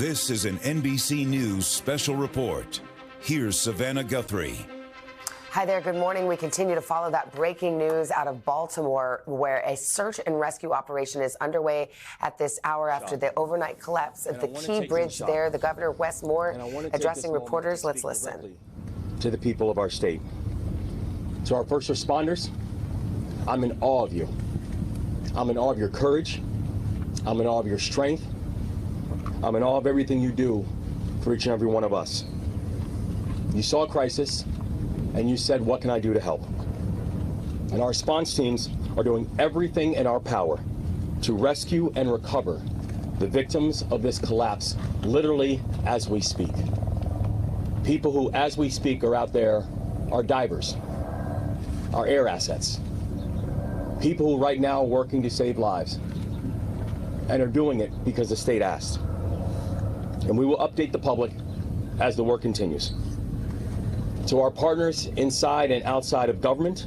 This is an NBC News special report. Here's Savannah Guthrie. Hi there. Good morning. We continue to follow that breaking news out of Baltimore, where a search and rescue operation is underway at this hour after the overnight collapse of the Key Bridge there. The governor, Wes Moore, addressing reporters. Let's listen. To the people of our state, to our first responders, I'm in awe of you. I'm in awe of your courage. I'm in awe of your strength. I'm in awe of everything you do for each and every one of us. You saw a crisis, and you said, what can I do to help? And our response teams are doing everything in our power to rescue and recover the victims of this collapse, literally as we speak. People who, as we speak, are out there are divers, our air assets, people who right now are working to save lives and are doing it because the state asked. And we will update the public as the work continues. To our partners inside and outside of government,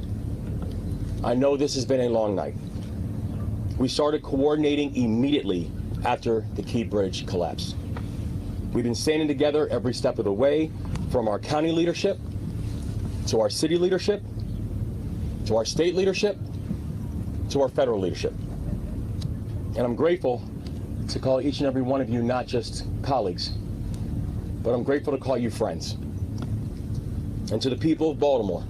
I know this has been a long night. We started coordinating immediately after the Key Bridge collapsed. We've been standing together every step of the way, from our county leadership, to our city leadership, to our state leadership, to our federal leadership. And I'm grateful to call each and every one of you not just colleagues, but I'm grateful to call you friends. And to the people of Baltimore,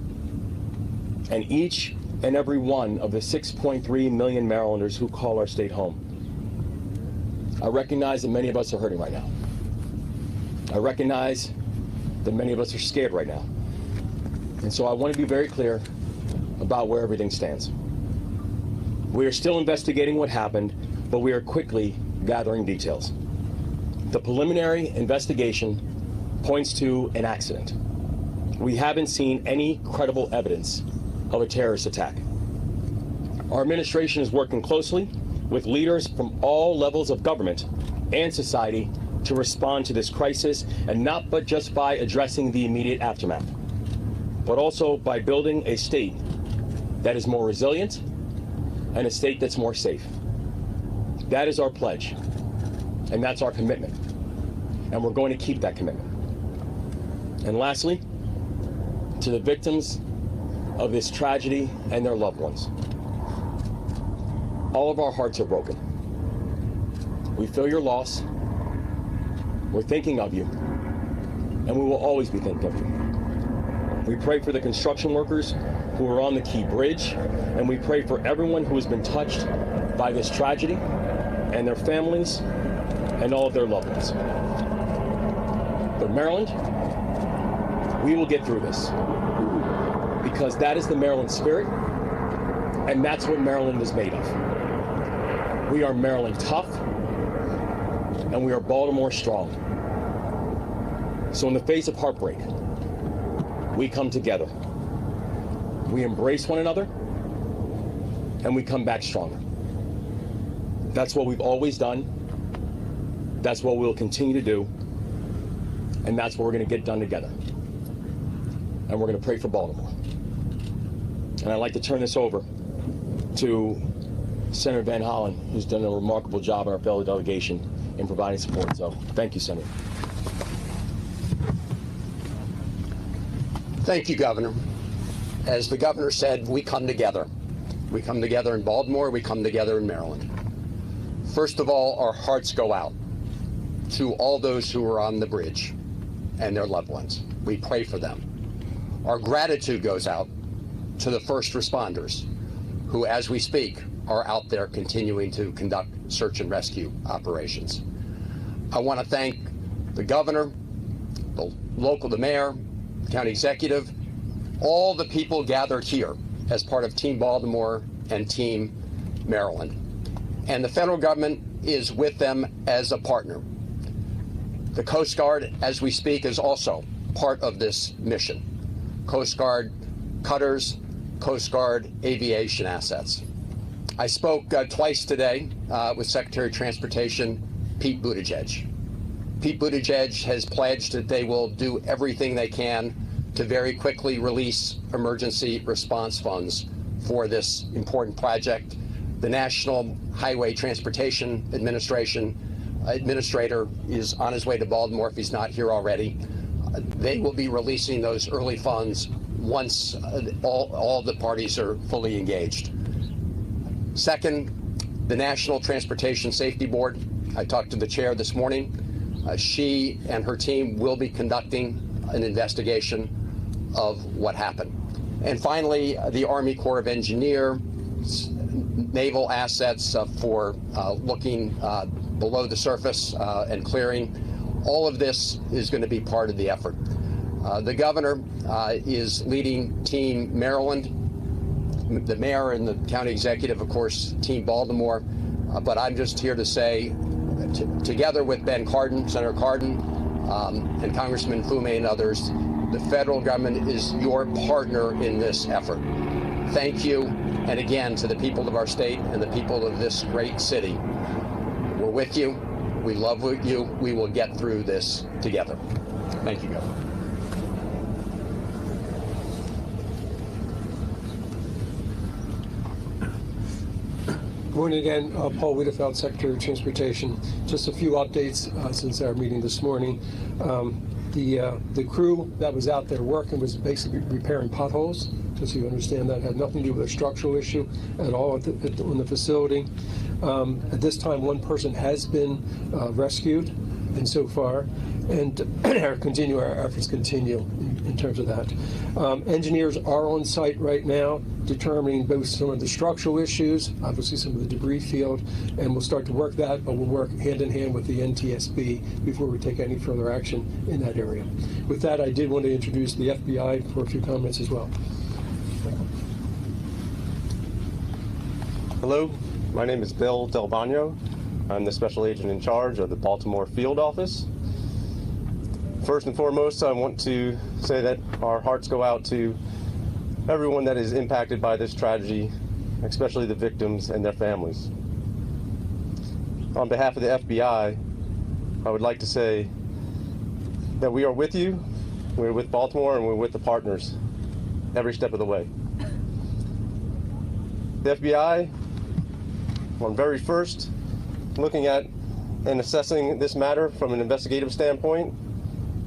and each and every one of the 6.3 million Marylanders who call our state home, I recognize that many of us are hurting right now. I recognize that many of us are scared right now. And so I want to be very clear about where everything stands. We are still investigating what happened, but we are quickly gathering details. The preliminary investigation points to an accident. We haven't seen any credible evidence of a terrorist attack. Our administration is working closely with leaders from all levels of government and society to respond to this crisis, and not but just by addressing the immediate aftermath, but also by building a state that is more resilient and a state that's more safe. That is our pledge, and that's our commitment, and we're going to keep that commitment. And lastly, to the victims of this tragedy and their loved ones, all of our hearts are broken. We feel your loss. We're thinking of you, and we will always be thinking of you. We pray for the construction workers who are on the Key Bridge, and we pray for everyone who has been touched by this tragedy, and their families, and all of their loved ones. But Maryland, we will get through this, because that is the Maryland spirit, and that's what Maryland is made of. We are Maryland tough, and we are Baltimore strong. So in the face of heartbreak, we come together. We embrace one another, and we come back stronger. That's what we've always done. That's what we'll continue to do. And that's what we're going to get done together. And we're going to pray for Baltimore. And I'd like to turn this over to Senator Van Hollen, who's done a remarkable job in our fellow delegation in providing support. So thank you, Senator. Thank you, Governor. As the governor said, we come together. We come together in Baltimore. We come together in Maryland. First of all, our hearts go out to all those who are on the bridge and their loved ones. We pray for them. Our gratitude goes out to the first responders who, as we speak, are out there continuing to conduct search and rescue operations. I want to thank the governor, the mayor, the county executive, all the people gathered here as part of Team Baltimore and Team Maryland. And the federal government is with them as a partner. The Coast Guard, as we speak, is also part of this mission. Coast Guard cutters, Coast Guard aviation assets. I spoke twice today with Secretary of Transportation Pete Buttigieg. Pete Buttigieg has pledged that they will do everything they can to very quickly release emergency response funds for this important project. The National Highway Transportation Administration administrator is on his way to Baltimore if he's not here already. They will be releasing those early funds once all the parties are fully engaged. Second, the National Transportation Safety Board. I talked to the chair this morning. She and her team will be conducting an investigation of what happened. And finally, the Army Corps of Engineers, naval assets for looking below the surface and clearing. All of this is going to be part of the effort. The governor is leading Team Maryland, the mayor and the county executive, of course, Team Baltimore. But I'm just here to say, together with Ben Cardin, Senator Cardin, and Congressman Fume and others, the federal government is your partner in this effort. Thank you. And again, to the people of our state and the people of this great city, we're with you. We love you. We will get through this together. Thank you, Governor. Good morning again. Paul Wiedefeld, Secretary of Transportation. Just a few updates since our meeting this morning. The crew that was out there working was basically repairing potholes, just so you understand that. It had nothing to do with a structural issue at all on the facility. At this time, one person has been rescued, and so far, and our efforts continue in terms of that. Engineers are on site right now, determining both some of the structural issues, obviously some of the debris field, and we'll start to work that, but we'll work hand in hand with the NTSB before we take any further action in that area. With that, I did want to introduce the FBI for a few comments as well. Hello, my name is Bill Del Bagno. I'm the special agent in charge of the Baltimore field office. First and foremost, I want to say that our hearts go out to everyone that is impacted by this tragedy, especially the victims and their families. On behalf of the FBI, I would like to say that we are with you, we're with Baltimore, and we're with the partners every step of the way. The FBI, on very first, looking at and assessing this matter from an investigative standpoint,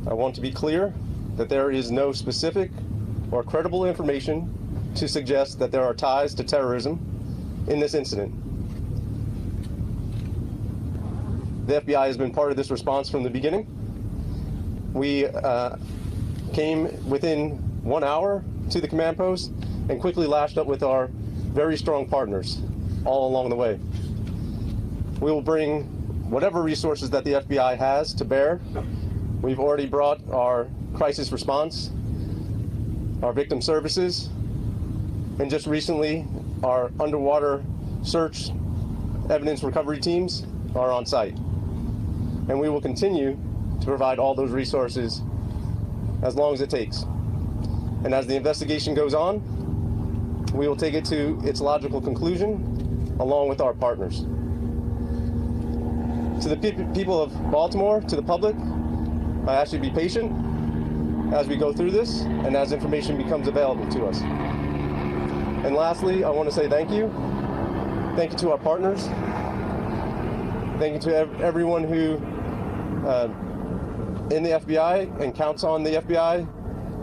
I want to be clear that there is no specific or credible information to suggest that there are ties to terrorism in this incident. The FBI has been part of this response from the beginning. We came within 1 hour to the command post and quickly lashed up with our very strong partners all along the way. We will bring whatever resources that the FBI has to bear. We've already brought our crisis response, our victim services, and just recently our underwater search evidence recovery teams are on site. And we will continue to provide all those resources as long as it takes. And as the investigation goes on, we will take it to its logical conclusion along with our partners. To the people of Baltimore, to the public, I ask you to be patient as we go through this and as information becomes available to us. And lastly, I want to say thank you. Thank you to our partners. Thank you to everyone who in the FBI and counts on the FBI.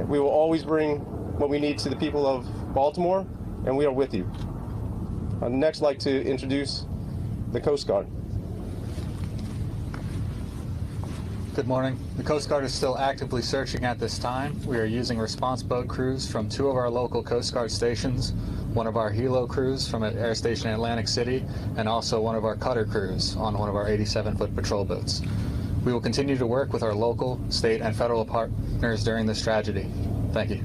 We will always bring what we need to the people of Baltimore, and we are with you. I'd next like to introduce the Coast Guard. Good morning. The Coast Guard is still actively searching at this time. We are using response boat crews from 2 of our local Coast Guard stations, one of our helo crews from an air station in Atlantic City, and also one of our cutter crews on one of our 87-foot patrol boats. We will continue to work with our local, state, and federal partners during this tragedy. Thank you.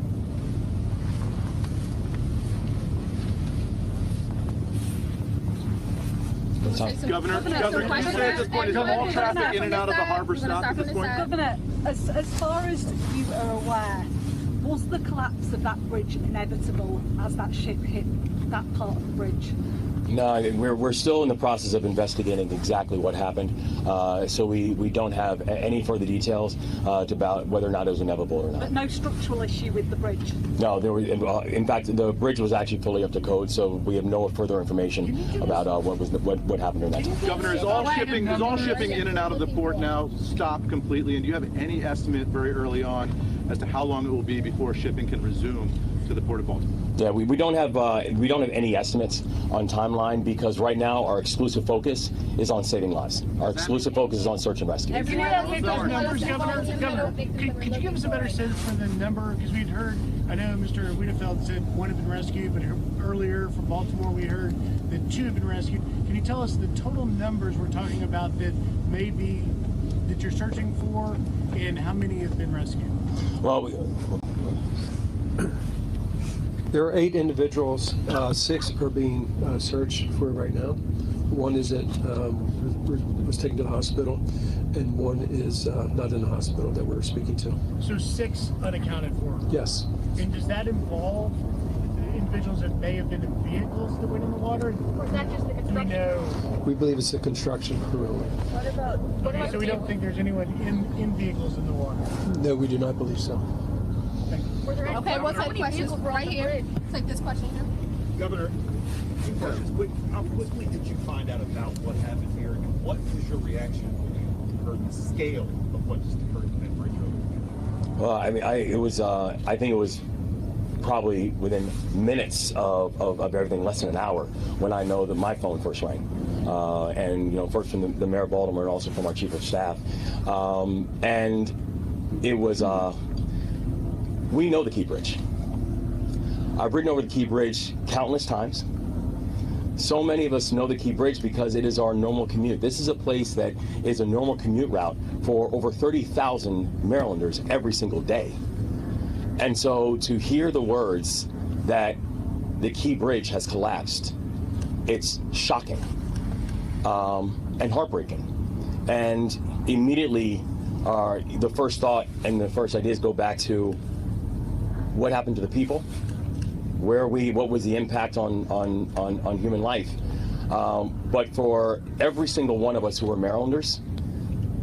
Governor, can you say at this point, is all traffic in and out of the harbor stopped at this point? Governor, as far as you are aware, was the collapse of that bridge inevitable as that ship hit that part of the bridge? No, we're still in the process of investigating exactly what happened. So we don't have any further details about whether or not it was inevitable or not. But no structural issue with the bridge? No, there were. In fact, the bridge was actually fully up to code, so we have no further information about what happened during that time. Governor, is all shipping in and out of the port now stopped completely? And do you have any estimate very early on as to how long it will be before shipping can resume to the Port of Baltimore? Yeah, we don't have any estimates on timeline because right now our exclusive focus is on saving lives. Our exclusive focus is on search and rescue. Can you hit those numbers, Governor? Could you give us a better sense for the number? Because we'd heard, I know Mr. Wiedefeld said one had been rescued, but earlier from Baltimore we heard that 2 have been rescued. Can you tell us the total numbers we're talking about that maybe that you're searching for, and how many have been rescued? Well, there are 8 individuals. 6 are being searched for right now. 1 is was taken to the hospital, and 1 is not in the hospital that we're speaking to. So 6 unaccounted for? Yes. And does that involve individuals that may have been in vehicles that went in the water? Or is that just the construction? No. We believe it's a construction crew. What about... Okay, so we don't think there's anyone in vehicles in the water? No, we do not believe so. Okay, what's that question? Right here. Take this question here. Governor, how quickly did you find out about what happened here, and what was your reaction when you heard the scale of what just occurred in that bridge over? Well, I mean, I think it was probably within minutes of everything, less than an hour, when I know that my phone first rang. And, first from the mayor of Baltimore and also from our chief of staff. And it was, we know the Key Bridge. I've ridden over the Key Bridge countless times. So many of us know the Key Bridge because it is our normal commute. This is a place that is a normal commute route for over 30,000 Marylanders every single day. And so to hear the words that the Key Bridge has collapsed, it's shocking and heartbreaking. And immediately the first thought and the first ideas go back to what happened to the people, what was the impact on human life. But for every single one of us who are Marylanders,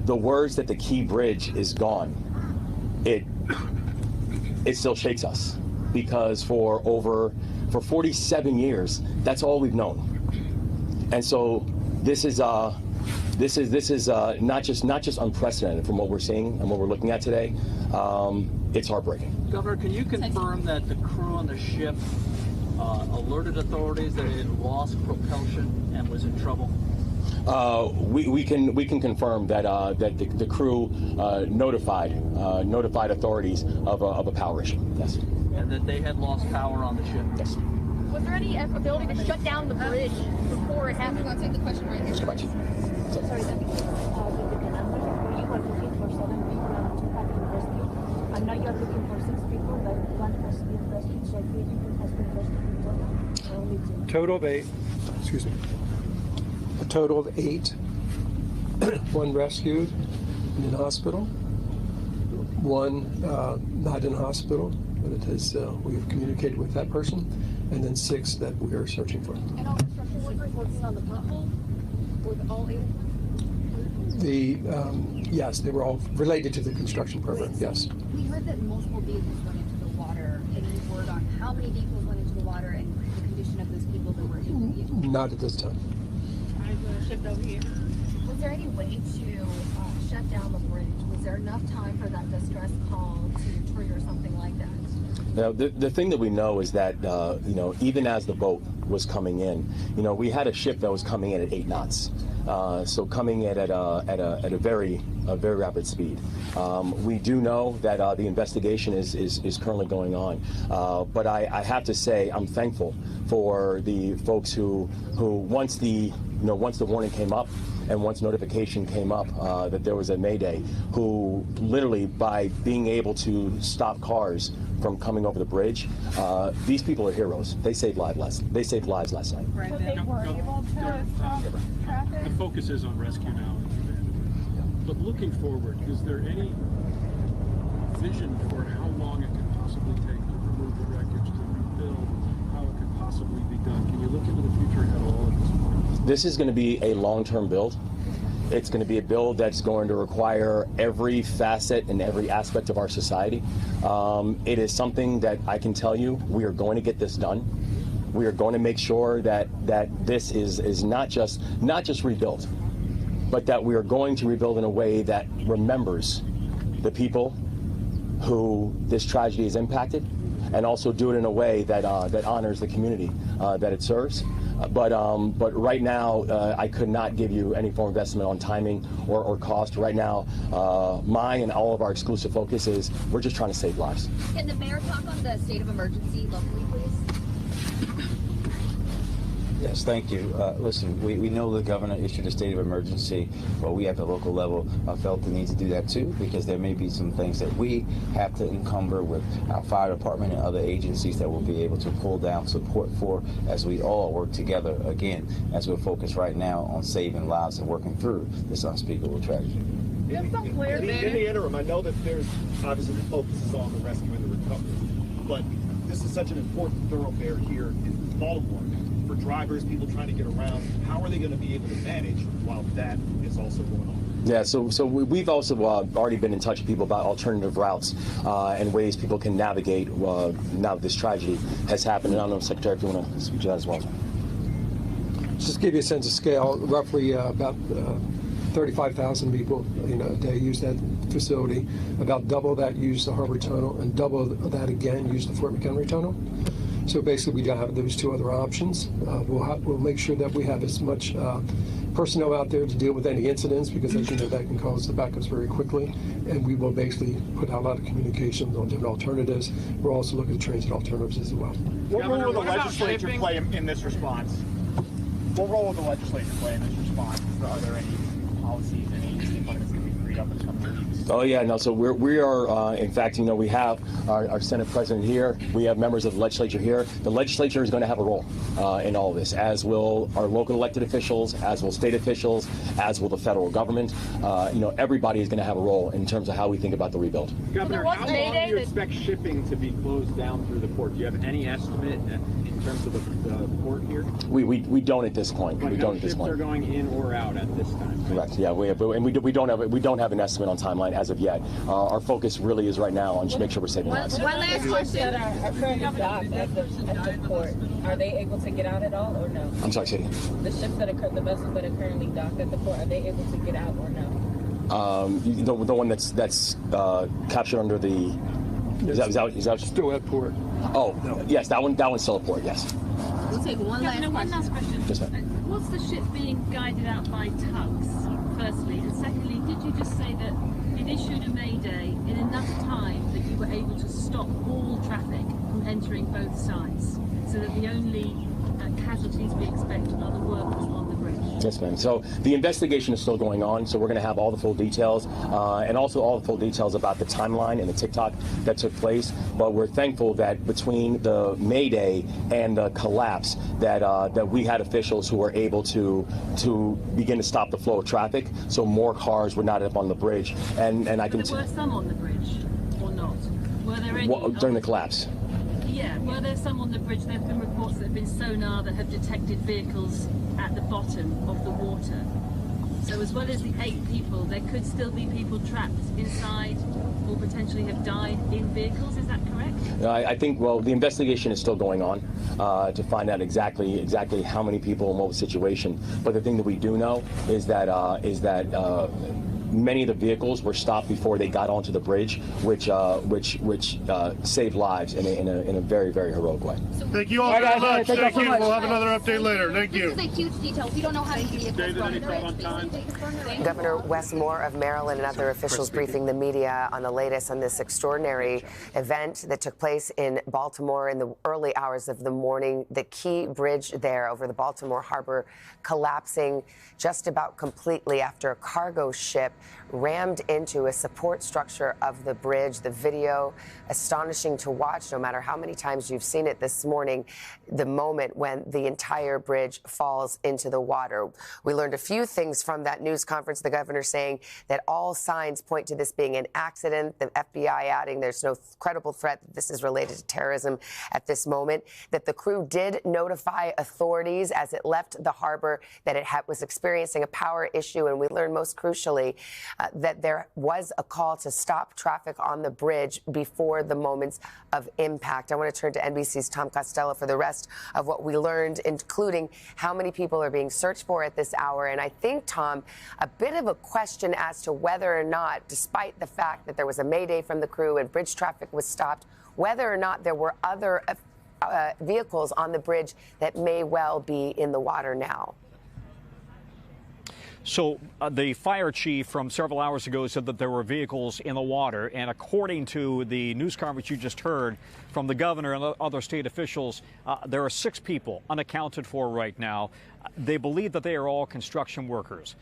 the words that the Key Bridge is gone, it still shakes us, because for 47 years, that's all we've known. And so this is not just unprecedented from what we're seeing and what we're looking at today. It's heartbreaking. Governor, can you confirm that the crew on the ship alerted authorities that it had lost propulsion and was in trouble? We can confirm that the crew notified authorities of a power issue. Yes. And that they had lost power on the ship. Yes. Was there any ability to shut down the bridge before it happened? I'll take the question right here. Sorry. I know you're looking for 6 people, but 1 has been rescued, so 3 people has been rescued in total. Total of 8. Excuse me. A total of 8. 1 rescued in the hospital. 1 not in hospital, but it has. We have communicated with that person, and then 6 that we are searching for. And all construction workers working on the pothole? With all 8? Yes, they were all related to the construction program. Yes. We heard that multiple vehicles went into the water. Any word on how many vehicles went into the water and the condition of those people that were in the vehicle? Not at this time. Shift over here. Was there any way to shut down the bridge? Was there enough time for that distress call to trigger something like that? Now, the thing that we know is that even as the boat was coming in, we had a ship that was coming in at 8 knots. So coming in at a very rapid speed. We do know that the investigation is currently going on, but I have to say I'm thankful for the folks who once the warning came up and once notification came up that there was a mayday, who literally, by being able to stop cars from coming over the bridge, these people are heroes. They saved lives last night. Right. So they were able to stop traffic? The focus is on rescue now. But looking forward, is there any vision for how long it could possibly take to remove the wreckage, to rebuild, how it could possibly be done? Can you look into the future at all at this point? This is going to be a long-term build. It's going to be a build that's going to require every facet and every aspect of our society. It is something that I can tell you we are going to get this done. We are going to make sure that this is not just rebuilt, but that we are going to rebuild in a way that remembers the people who this tragedy has impacted, and also do it in a way that honors the community that it serves. But right now, I could not give you any form of estimate on timing or cost. Right now, my and all of our exclusive focus is we're just trying to save lives. Can the mayor talk on the state of emergency locally, please? Yes, thank you. Listen, we know the governor issued a state of emergency, but we at the local level felt the need to do that too, because there may be some things that we have to encumber with our fire department and other agencies that we'll be able to pull down support for as we all work together, again, as we're focused right now on saving lives and working through this unspeakable tragedy. In the interim, I know that there's obviously the focus is on the rescue and the recovery, but this is such an important thoroughfare here in Baltimore. For drivers, people trying to get around, how are they going to be able to manage while that is also going on? Yeah, so we've also already been in touch with people about alternative routes and ways people can navigate now that this tragedy has happened. And I don't know, Secretary, if you want to speak to that as well. Just to give you a sense of scale, roughly about 35,000 people a day use that facility. About double that use the Harbor Tunnel, and double that again use the Fort McHenry Tunnel. So basically, we don't have those two other options. We'll make sure that we have as much personnel out there to deal with any incidents, because as you know, that can cause the backups very quickly. And we will basically put out a lot of communications on different alternatives. We're also looking at transit alternatives as well. What role will the legislature play in this response? What role will the legislature play in this response? Are there any policies, any funding that's going to be freed up in some weeks? Oh yeah, no. So we are, in fact, we have our Senate President here. We have members of the legislature here. The legislature is going to have a role in all of this, as will our local elected officials, as will state officials, as will the federal government. Everybody is going to have a role in terms of how we think about the rebuild. Governor, how long do you expect shipping to be closed down through the port? Do you have any estimate in terms of the port here? We don't at this point. But we don't at this point. Ships are going in or out at this time. Correct. Yeah, we don't have an estimate on timeline as of yet. Our focus really is right now on just make sure we're saving lives. One last question. Are currently docked at the port, are they able to get out at all or no? I'm sorry, Sadie. The ships the vessels that are currently docked at the port, are they able to get out or no? The one that's captured under the is that still at port? Oh, no. Yes, that one's still at port. Yes. We'll take one last question. Just a What's the ship being guided out by tugs, firstly? And secondly, did you just say that it issued a mayday in enough time that you were able to stop all traffic from entering both sides, so that the only casualties we expect are the workers on the bridge? Yes, ma'am. So the investigation is still going on, so we're going to have all the full details and also all the full details about the timeline and the TikTok that took place. But we're thankful that between the Mayday and the collapse that we had officials who were able to begin to stop the flow of traffic, so more cars were not up on the bridge. And I can. There were some on the bridge, or not? Were there any during the collapse? Yeah, were there some on the bridge? There have been reports that have been sonar that have detected vehicles at the bottom of the water. So as well as the 8 people, there could still be people trapped inside or potentially have died in vehicles. Is that correct? I think, well, the investigation is still going on to find out exactly how many people and what was the situation. But the thing that we do know is that many of the vehicles were stopped before they got onto the bridge, which saved lives in a very, very heroic way. Thank you all very much. Thank you. We'll have another update later. Thank you. This is a huge detail. We don't know how many vehicles on Governor Wes Moore of Maryland and other officials briefing the media on the latest on this extraordinary event that took place in Baltimore in the early hours of the morning. The key bridge there over the Baltimore Harbor collapsing just about completely after a cargo ship rammed into a support structure of the bridge. The video, astonishing to watch, no matter how many times you've seen it this morning, the moment when the entire bridge falls into the water. We learned a few things from that news conference, the governor saying that all signs point to this being an accident, the FBI adding there's no credible threat that this is related to terrorism at this moment, that the crew did notify authorities as it left the harbor that it was experiencing a power issue, and we learned most crucially that there was a call to stop traffic on the bridge before the moments of impact. I want to turn to NBC's Tom Costello for the rest of what we learned, including how many people are being searched for at this hour. And I think, Tom, a bit of a question as to whether or not, despite the fact that there was a mayday from the crew and bridge traffic was stopped, whether or not there were other vehicles on the bridge that may well be in the water now. So the fire chief from several hours ago said that there were vehicles in the water, and according to the news conference you just heard from the governor and other state officials, there are 6 people unaccounted for right now. They believe that they are all construction workers.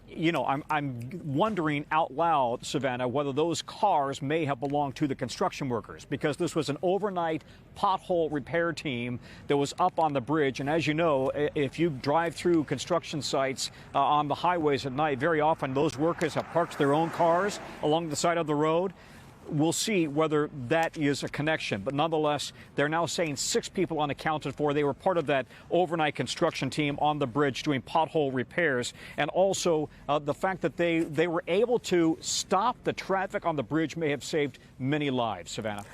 You know, I'm wondering out loud, Savannah, whether those cars may have belonged to the construction workers, because this was an overnight pothole repair team that was up on the bridge. And as you know, if you drive through construction sites on the highways at night, very often those workers have parked their own cars along the side of the road. We'll see whether that is a connection. But nonetheless, they're now saying 6 people unaccounted for. They were part of that overnight construction team on the bridge doing pothole repairs. And also the fact that they were able to stop the traffic on the bridge may have saved many lives. Savannah.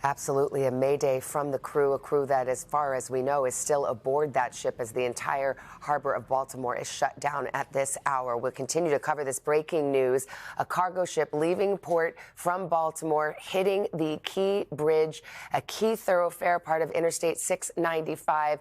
Absolutely. A mayday from the crew, a crew that, as far as we know, is still aboard that ship as the entire harbor of Baltimore is shut down at this hour. We'll continue to cover this breaking news. A cargo ship leaving port from Baltimore, hitting the Key Bridge, a key thoroughfare, part of Interstate 695.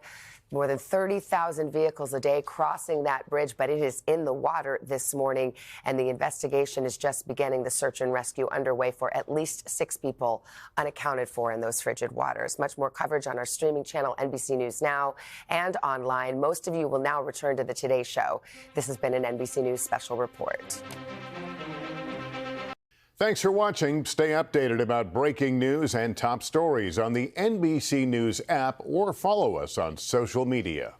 More than 30,000 vehicles a day crossing that bridge, but it is in the water this morning, and the investigation is just beginning. The search and rescue underway for at least 6 people unaccounted for in those frigid waters. Much more coverage on our streaming channel, NBC News Now, and online. Most of you will now return to the Today Show. This has been an NBC News special report. Thanks for watching. Stay updated about breaking news and top stories on the NBC News app or follow us on social media.